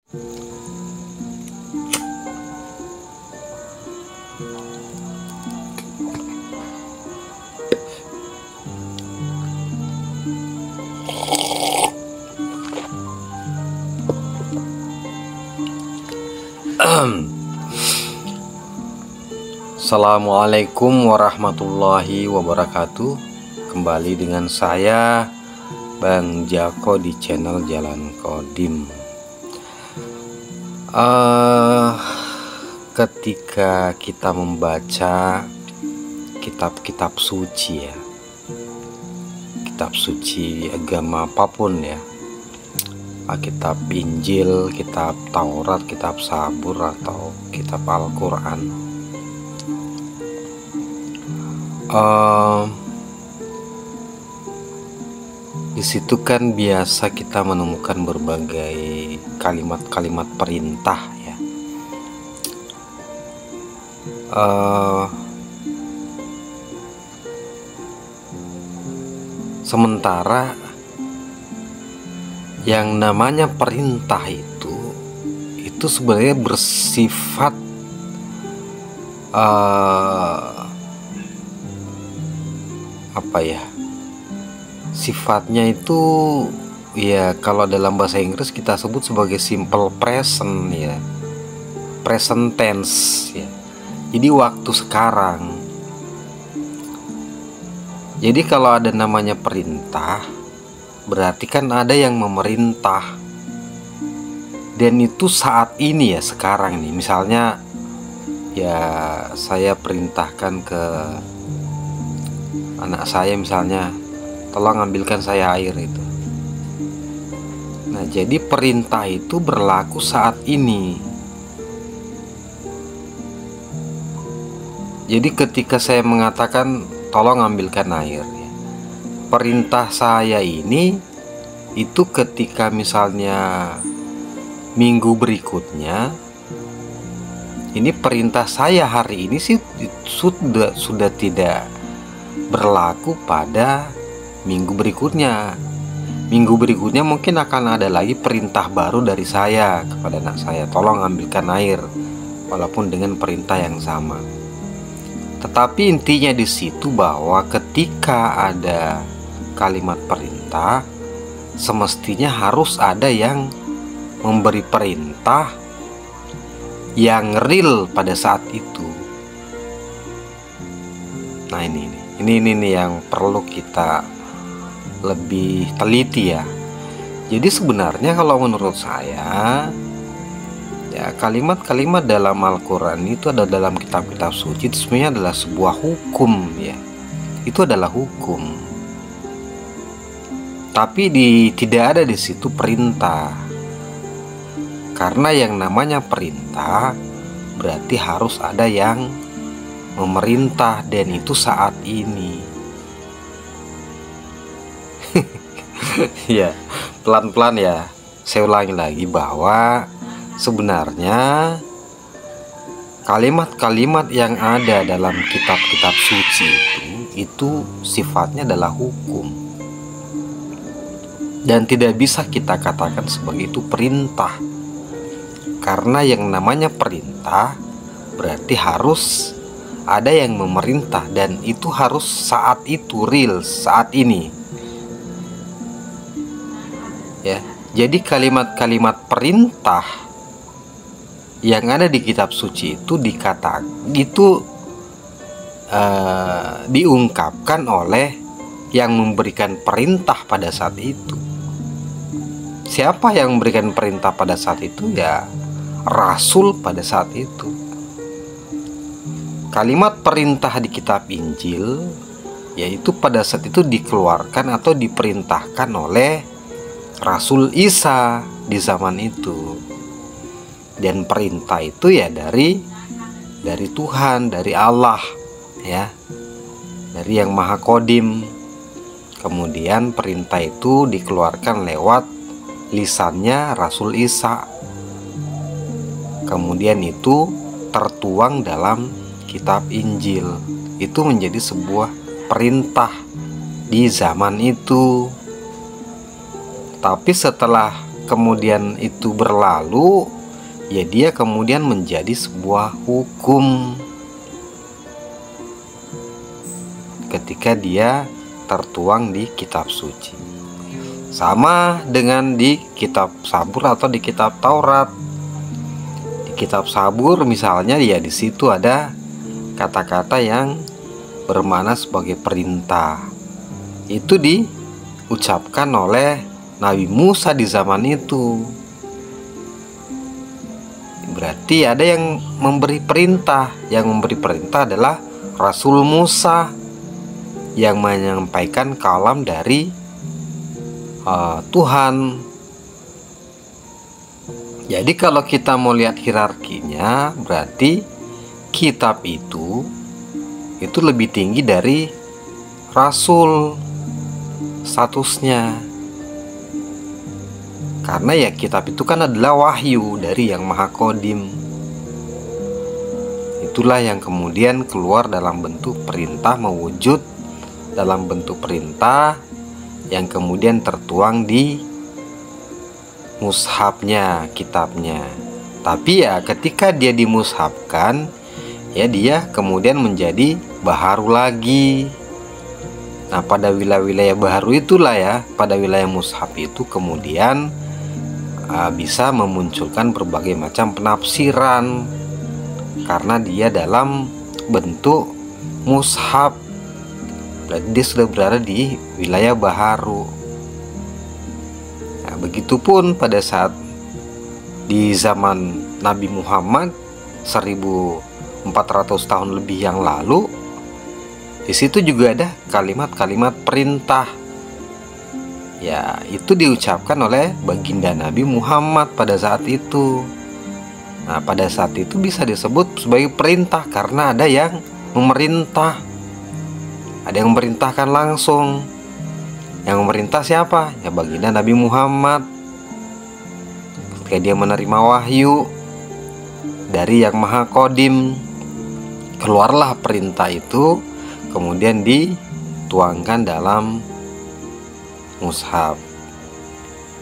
Assalamualaikum warahmatullahi wabarakatuh. Kembali dengan saya Bang Jako di channel Jalan Kodim. Ketika kita membaca kitab-kitab suci ya, kitab suci agama apapun ya, kitab Injil, kitab Taurat, kitab Sabur, atau kitab Al-Quran, di situ kan biasa kita menemukan berbagai kalimat-kalimat perintah ya. Sementara yang namanya perintah itu sebenarnya bersifat apa ya, sifatnya itu ya, kalau dalam bahasa Inggris kita sebut sebagai simple present ya, present tense ya. Jadi waktu sekarang. Jadi kalau ada namanya perintah, berarti kan ada yang memerintah, dan itu saat ini ya, sekarang nih. Misalnya ya, saya perintahkan ke anak saya misalnya, tolong ambilkan saya air itu. Nah, jadi perintah itu berlaku saat ini. Jadi ketika saya mengatakan tolong ambilkan air ya, perintah saya ini itu ketika misalnya minggu berikutnya, ini perintah saya hari ini sih sudah tidak berlaku pada minggu berikutnya. Minggu berikutnya mungkin akan ada lagi perintah baru dari saya kepada anak saya, tolong ambilkan air, walaupun dengan perintah yang sama. Tetapi intinya di situ bahwa ketika ada kalimat perintah, semestinya harus ada yang memberi perintah yang real pada saat itu. Nah, ini yang perlu kita lebih teliti ya. Jadi sebenarnya kalau menurut saya ya, kalimat-kalimat dalam Al-Quran itu ada dalam kitab-kitab suci, itu sebenarnya adalah sebuah hukum ya. Itu adalah hukum. Tapi tidak ada di situ perintah. Karena yang namanya perintah berarti harus ada yang memerintah, dan itu saat ini. Ya, pelan-pelan ya, saya ulangi lagi bahwa sebenarnya kalimat-kalimat yang ada dalam kitab-kitab suci itu sifatnya adalah hukum, dan tidak bisa kita katakan sebagai itu perintah. Karena yang namanya perintah berarti harus ada yang memerintah, dan itu harus saat itu, real, saat ini ya. Jadi kalimat-kalimat perintah yang ada di kitab suci itu diungkapkan oleh yang memberikan perintah pada saat itu. Siapa yang memberikan perintah pada saat itu? Ya, Rasul pada saat itu. Kalimat perintah di kitab Injil yaitu pada saat itu dikeluarkan atau diperintahkan oleh Rasul Isa di zaman itu. Dan perintah itu ya dari Tuhan, dari Allah ya, dari yang Maha Kodim. Kemudian perintah itu dikeluarkan lewat lisannya Rasul Isa. Kemudian itu tertuang dalam kitab Injil. Itu menjadi sebuah perintah di zaman itu. Tapi setelah kemudian itu berlalu, ya dia kemudian menjadi sebuah hukum ketika dia tertuang di kitab suci. Sama dengan di kitab Sabur atau di kitab Taurat. Di kitab Sabur misalnya, ya di situ ada kata-kata yang bermakna sebagai perintah. Itu diucapkan oleh Nabi Musa di zaman itu. Berarti ada yang memberi perintah. Yang memberi perintah adalah Rasul Musa yang menyampaikan kalam dari Tuhan. Jadi kalau kita mau lihat hierarkinya, berarti kitab itu lebih tinggi dari Rasul statusnya. Karena ya kitab itu kan adalah wahyu dari Yang Maha Qadim. Itulah yang kemudian keluar dalam bentuk perintah, mewujud dalam bentuk perintah yang kemudian tertuang di mushafnya, kitabnya. Tapi ya ketika dia dimushafkan, ya dia kemudian menjadi baharu lagi. Nah, pada wilayah-wilayah baharu itulah ya, pada wilayah mushaf itu kemudian bisa memunculkan berbagai macam penafsiran karena dia dalam bentuk mushaf. Berarti dia sudah berada di wilayah baharu. Nah, begitupun pada saat di zaman Nabi Muhammad 1400 tahun lebih yang lalu, di situ juga ada kalimat-kalimat perintah. Ya, itu diucapkan oleh baginda Nabi Muhammad pada saat itu. Nah, pada saat itu bisa disebut sebagai perintah karena ada yang memerintah. Ada yang memerintahkan langsung. Yang memerintah siapa? Ya baginda Nabi Muhammad. Ketika dia menerima wahyu dari Yang Maha Qadim, keluarlah perintah itu, kemudian dituangkan dalam mushaf.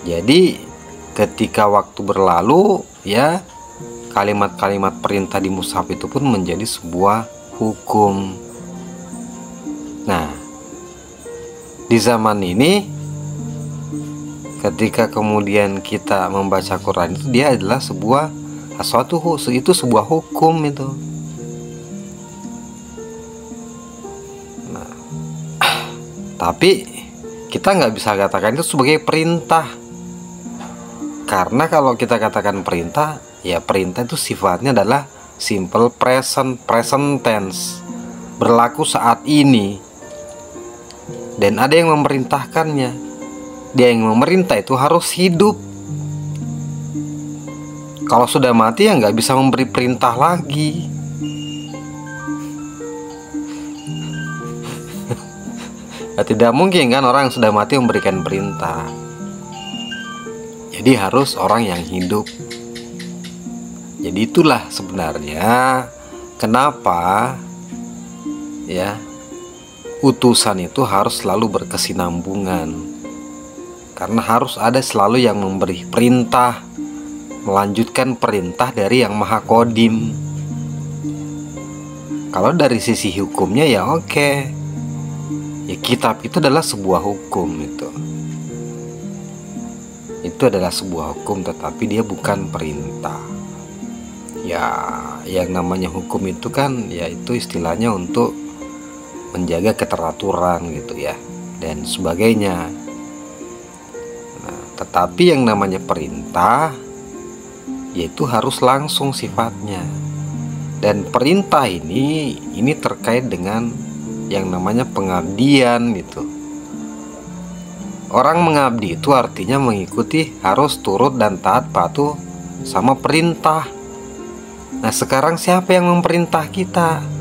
Jadi ketika waktu berlalu, ya kalimat-kalimat perintah di mushaf itu pun menjadi sebuah hukum. Nah, di zaman ini ketika kemudian kita membaca Quran itu, dia adalah sebuah sebuah hukum itu. Nah, tapi kita nggak bisa katakan itu sebagai perintah, karena kalau kita katakan perintah, ya perintah itu sifatnya adalah simple present tense, berlaku saat ini. Dan ada yang memerintahkannya. Dia yang memerintah itu harus hidup. Kalau sudah mati ya nggak bisa memberi perintah lagi. Ya, tidak mungkin kan orang yang sudah mati memberikan perintah. Jadi harus orang yang hidup. Jadi itulah sebenarnya kenapa ya utusan itu harus selalu berkesinambungan, karena harus ada selalu yang memberi perintah, melanjutkan perintah dari Yang Maha Qadim. Kalau dari sisi hukumnya ya oke, ya kitab itu adalah sebuah hukum, itu adalah sebuah hukum, tetapi dia bukan perintah. Ya yang namanya hukum itu kan ya itu istilahnya untuk menjaga keteraturan gitu ya, dan sebagainya. Nah, tetapi yang namanya perintah yaitu harus langsung sifatnya. Dan perintah ini terkait dengan yang namanya pengabdian gitu. Orang mengabdi itu artinya mengikuti, harus turut dan taat patuh sama perintah. Nah, sekarang siapa yang memerintah kita?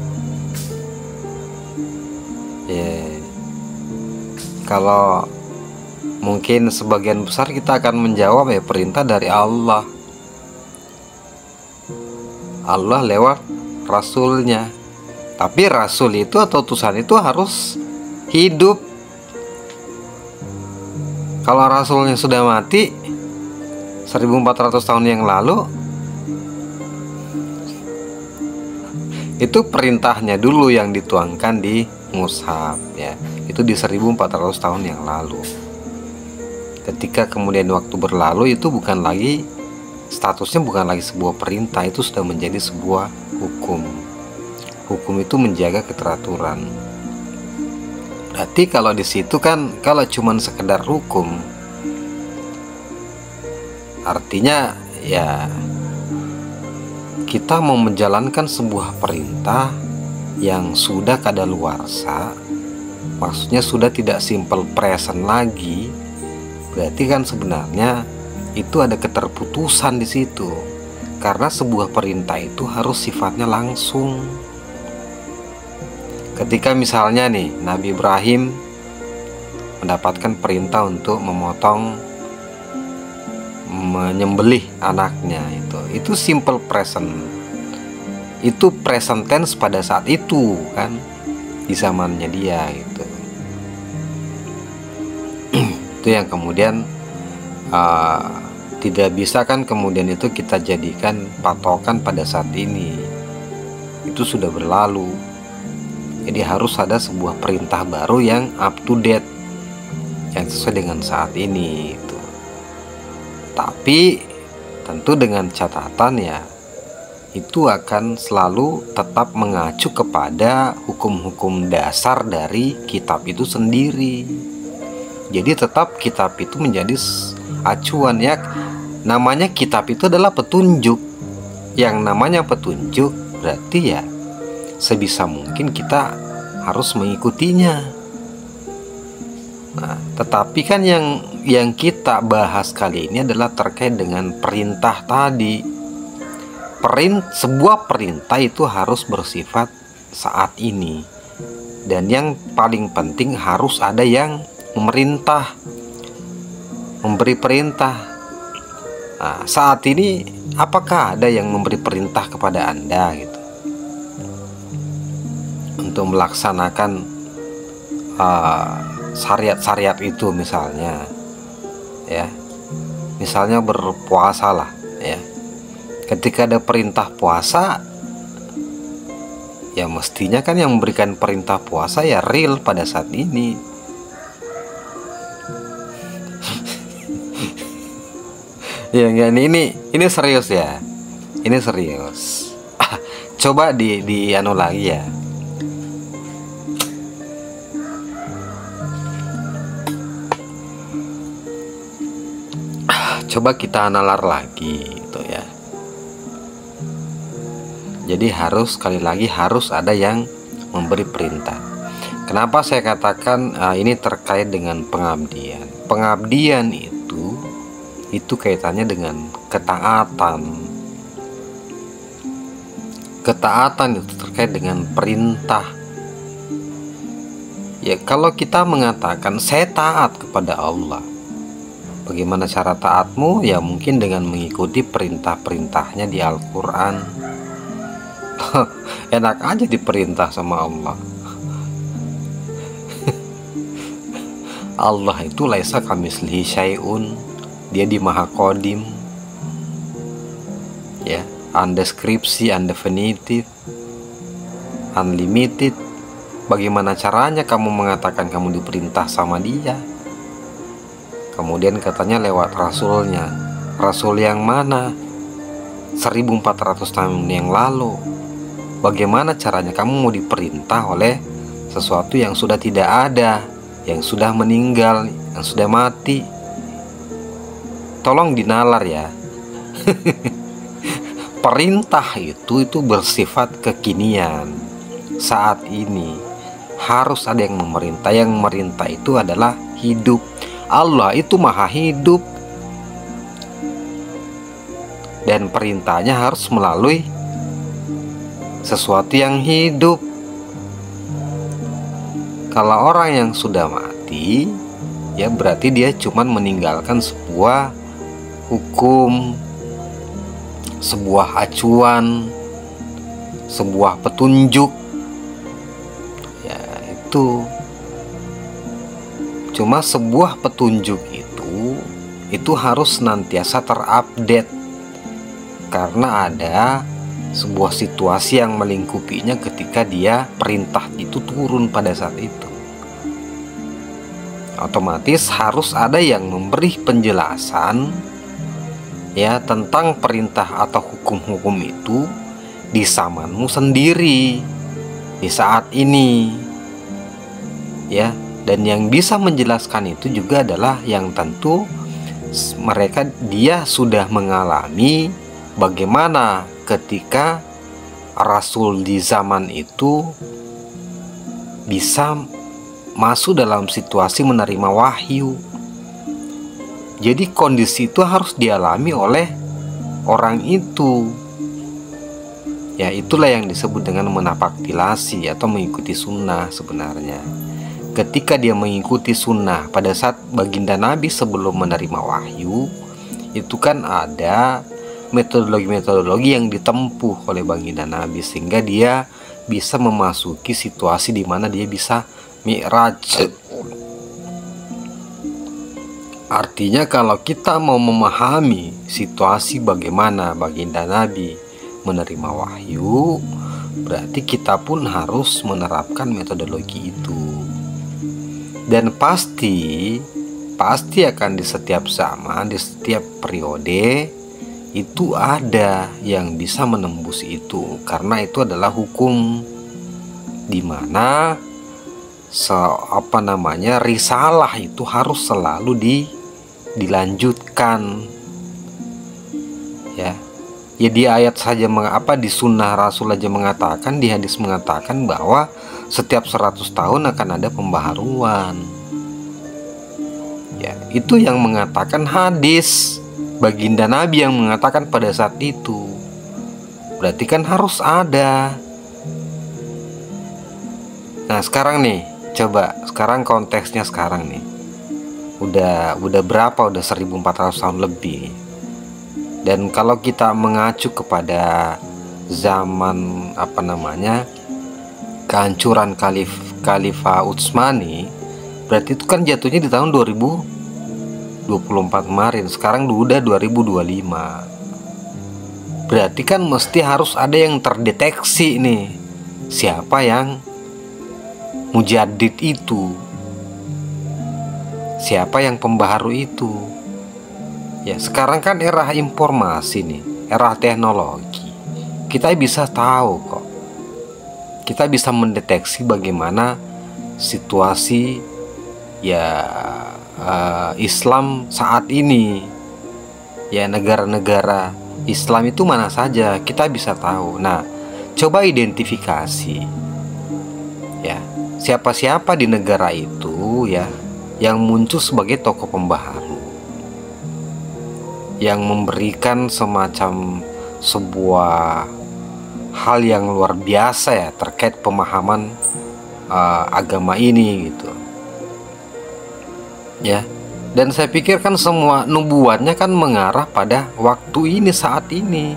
Kalau mungkin sebagian besar kita akan menjawab ya perintah dari Allah. Allah lewat Rasulnya. Tapi Rasul itu atau utusan itu harus hidup. Kalau Rasulnya sudah mati, 1400 tahun yang lalu itu perintahnya dulu yang dituangkan di mushaf ya. Itu di 1400 tahun yang lalu. Ketika kemudian waktu berlalu, itu bukan lagi statusnya, bukan lagi sebuah perintah, itu sudah menjadi sebuah hukum. Hukum itu menjaga keteraturan. Berarti kalau di situ kan, kalau cuman sekedar hukum, artinya ya kita mau menjalankan sebuah perintah yang sudah kadaluarsa, maksudnya sudah tidak simple present lagi. Berarti kan sebenarnya itu ada keterputusan di situ, karena sebuah perintah itu harus sifatnya langsung. Ketika misalnya nih Nabi Ibrahim mendapatkan perintah untuk menyembelih anaknya, itu simple present, itu present tense pada saat itu kan, di zamannya dia itu yang kemudian tidak bisa kan kemudian itu kita jadikan patokan pada saat ini, itu sudah berlalu. Jadi harus ada sebuah perintah baru yang up to date, yang sesuai dengan saat ini itu. Tapi tentu dengan catatan ya, itu akan selalu tetap mengacu kepada hukum-hukum dasar dari kitab itu sendiri. Jadi tetap kitab itu menjadi acuan ya. Namanya kitab itu adalah petunjuk. Yang namanya petunjuk berarti ya sebisa mungkin kita harus mengikutinya. Nah, tetapi kan yang kita bahas kali ini adalah terkait dengan perintah tadi. Sebuah perintah itu harus bersifat saat ini, dan yang paling penting harus ada yang memerintah, memberi perintah. Nah, saat ini apakah ada yang memberi perintah kepada Anda gitu untuk melaksanakan syariat-syariat itu, misalnya ya, misalnya berpuasa lah ya. Ketika ada perintah puasa ya, mestinya kan yang memberikan perintah puasa ya real pada saat ini. Ya enggak, ini serius ya, ini serius. Coba di anu lagi ya. Coba kita nalar lagi gitu ya. Jadi harus, sekali lagi harus ada yang memberi perintah. Kenapa saya katakan ini terkait dengan pengabdian? Pengabdian itu kaitannya dengan ketaatan. Ketaatan itu terkait dengan perintah. Ya, kalau kita mengatakan saya taat kepada Allah, bagaimana cara taatmu? Ya mungkin dengan mengikuti perintah-perintahnya di Al-Quran. Enak aja diperintah sama Allah. Allah itu laisa kamitslihi syai'un, dia di Maha Qadim ya, undeskripsi, undefinitive, unlimited. Bagaimana caranya kamu mengatakan kamu diperintah sama dia? Kemudian katanya lewat rasulnya. Rasul yang mana? 1400 tahun yang lalu. Bagaimana caranya kamu mau diperintah oleh sesuatu yang sudah tidak ada, yang sudah meninggal, yang sudah mati? Tolong dinalar ya. Perintah itu bersifat kekinian. Saat ini harus ada yang memerintah. Yang memerintah itu adalah hidup. Allah itu maha hidup, dan perintahnya harus melalui sesuatu yang hidup. Kalau orang yang sudah mati, ya berarti dia cuman meninggalkan sebuah hukum, sebuah acuan, sebuah petunjuk. Ya itu cuma sebuah petunjuk itu itu harus senantiasa terupdate, karena ada sebuah situasi yang melingkupinya ketika dia perintah itu turun pada saat itu. Otomatis harus ada yang memberi penjelasan ya tentang perintah atau hukum-hukum itu di zamanmu sendiri di saat ini ya. Dan yang bisa menjelaskan itu juga adalah yang tentu dia sudah mengalami bagaimana ketika Rasul di zaman itu bisa masuk dalam situasi menerima wahyu. Jadi kondisi itu harus dialami oleh orang itu. Ya, itulah yang disebut dengan menapaktilasi atau mengikuti sunnah sebenarnya. Ketika dia mengikuti sunnah pada saat baginda Nabi sebelum menerima wahyu, itu kan ada metodologi-metodologi yang ditempuh oleh baginda Nabi sehingga dia bisa memasuki situasi di mana dia bisa Mi'raj. Artinya kalau kita mau memahami situasi bagaimana baginda Nabi menerima wahyu, berarti kita pun harus menerapkan metodologi itu. Dan pasti akan di setiap zaman, di setiap periode itu ada yang bisa menembus itu, karena itu adalah hukum di mana risalah itu harus selalu dilanjutkan ya. Ya di ayat saja di sunnah Rasul aja mengatakan, di hadis mengatakan bahwa setiap 100 tahun akan ada pembaharuan. Ya, itu yang mengatakan hadis, baginda Nabi yang mengatakan pada saat itu. Berarti kan harus ada. Nah, sekarang nih, coba sekarang konteksnya sekarang nih. Udah berapa? Udah 1400 tahun lebih. Dan kalau kita mengacu kepada zaman kehancuran Khalifah Utsmani, berarti itu kan jatuhnya di tahun 2024 kemarin. Sekarang udah 2025. Berarti kan mesti harus ada yang terdeteksi nih, siapa yang mujaddid itu, siapa yang pembaharu itu. Ya, sekarang kan era informasi nih, era teknologi. Kita bisa tahu kok. Kita bisa mendeteksi bagaimana situasi Islam saat ini. Ya, negara-negara Islam itu mana saja kita bisa tahu. Nah, coba identifikasi ya, siapa-siapa di negara itu ya yang muncul sebagai tokoh pembaharu, yang memberikan semacam sebuah hal yang luar biasa ya terkait pemahaman agama ini gitu ya. Dan saya pikir kan semua nubuatnya kan mengarah pada waktu ini, saat ini.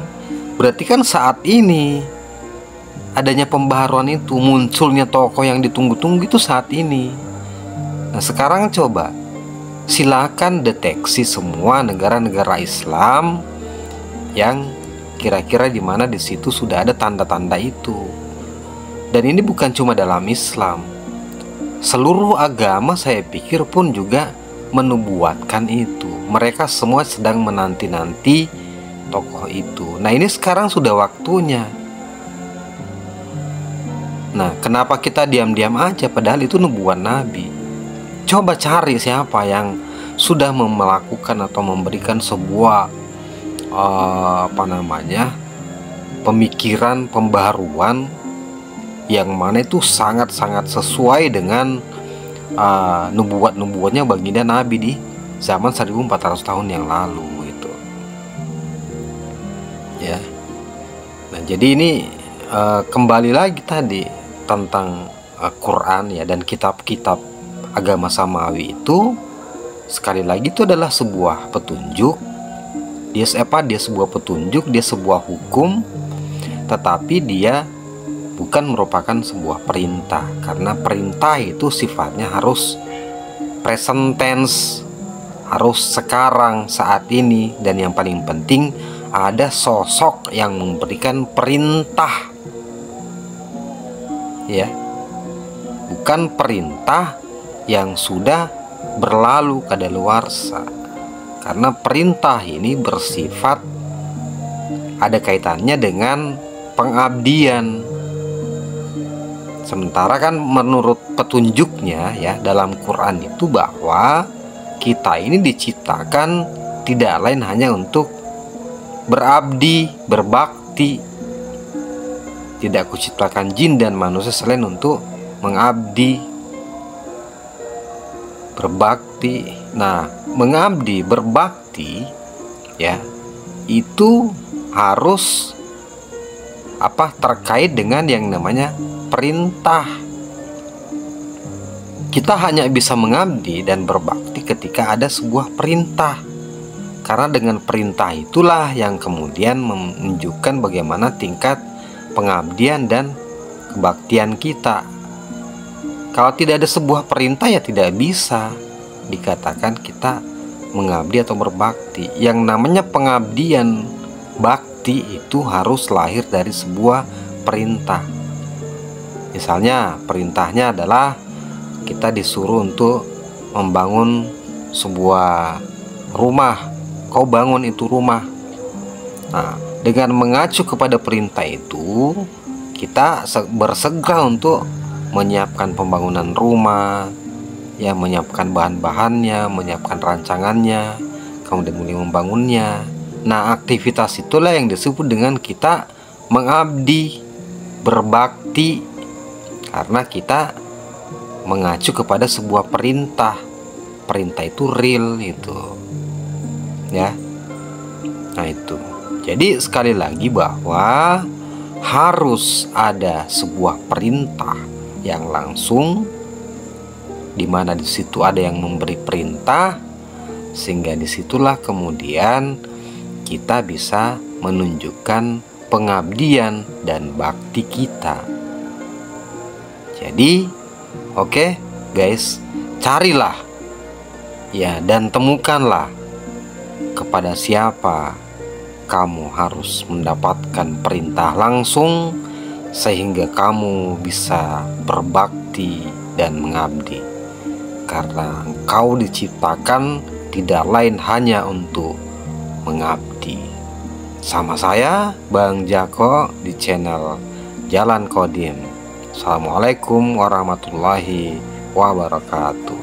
Berarti kan saat ini adanya pembaharuan itu, munculnya tokoh yang ditunggu-tunggu itu saat ini. Nah, sekarang coba silakan deteksi semua negara-negara Islam yang kira-kira di mana di situ sudah ada tanda-tanda itu. Dan ini bukan cuma dalam Islam, seluruh agama saya pikir pun juga menubuatkan itu. Mereka semua sedang menanti-nanti tokoh itu. Nah, ini sekarang sudah waktunya. Nah, kenapa kita diam-diam aja padahal itu nubuat Nabi? Coba cari siapa yang sudah melakukan atau memberikan sebuah pemikiran pembaharuan yang mana itu sangat-sangat sesuai dengan nubuat-nubuatnya baginda Nabi di zaman 1400 tahun yang lalu itu ya. Nah, jadi ini kembali lagi tadi tentang Quran ya, dan kitab-kitab agama samawi itu sekali lagi itu adalah sebuah petunjuk. Dia sebuah petunjuk, dia sebuah hukum, tetapi dia bukan merupakan sebuah perintah, karena perintah itu sifatnya harus present tense, harus sekarang, saat ini. Dan yang paling penting, ada sosok yang memberikan perintah, ya, bukan perintah yang sudah berlalu kadaluarsa. Karena perintah ini bersifat ada kaitannya dengan pengabdian. Sementara kan menurut petunjuknya ya dalam Quran itu bahwa kita ini diciptakan tidak lain hanya untuk berabdi, berbakti. Tidak kuciptakan jin dan manusia selain untuk mengabdi, berbakti. Nah, mengabdi, berbakti, ya, itu harus terkait dengan yang namanya perintah. Kita hanya bisa mengabdi dan berbakti ketika ada sebuah perintah. Karena dengan perintah itulah yang kemudian menunjukkan bagaimana tingkat pengabdian dan kebaktian kita. Kalau tidak ada sebuah perintah ya tidak bisa dikatakan kita mengabdi atau berbakti. Yang namanya pengabdian, bakti itu harus lahir dari sebuah perintah. Misalnya perintahnya adalah kita disuruh untuk membangun sebuah rumah. Kau bangun itu rumah. Nah, dengan mengacu kepada perintah itu, kita bersegera untuk menyiapkan pembangunan rumah, ya, menyiapkan bahan-bahannya, menyiapkan rancangannya, kemudian mulai membangunnya. Nah, aktivitas itulah yang disebut dengan kita mengabdi, berbakti, karena kita mengacu kepada sebuah perintah. Perintah itu real itu, ya. Nah itu. Jadi sekali lagi bahwa harus ada sebuah perintah yang langsung, di mana di situ ada yang memberi perintah, sehingga disitulah kemudian kita bisa menunjukkan pengabdian dan bakti kita. Jadi, oke, guys, carilah ya dan temukanlah kepada siapa kamu harus mendapatkan perintah langsung sehingga kamu bisa berbakti dan mengabdi. Karena engkau diciptakan tidak lain hanya untuk mengabdi. Sama saya Bang Jako di channel Jalan Kodim. Assalamualaikum warahmatullahi wabarakatuh.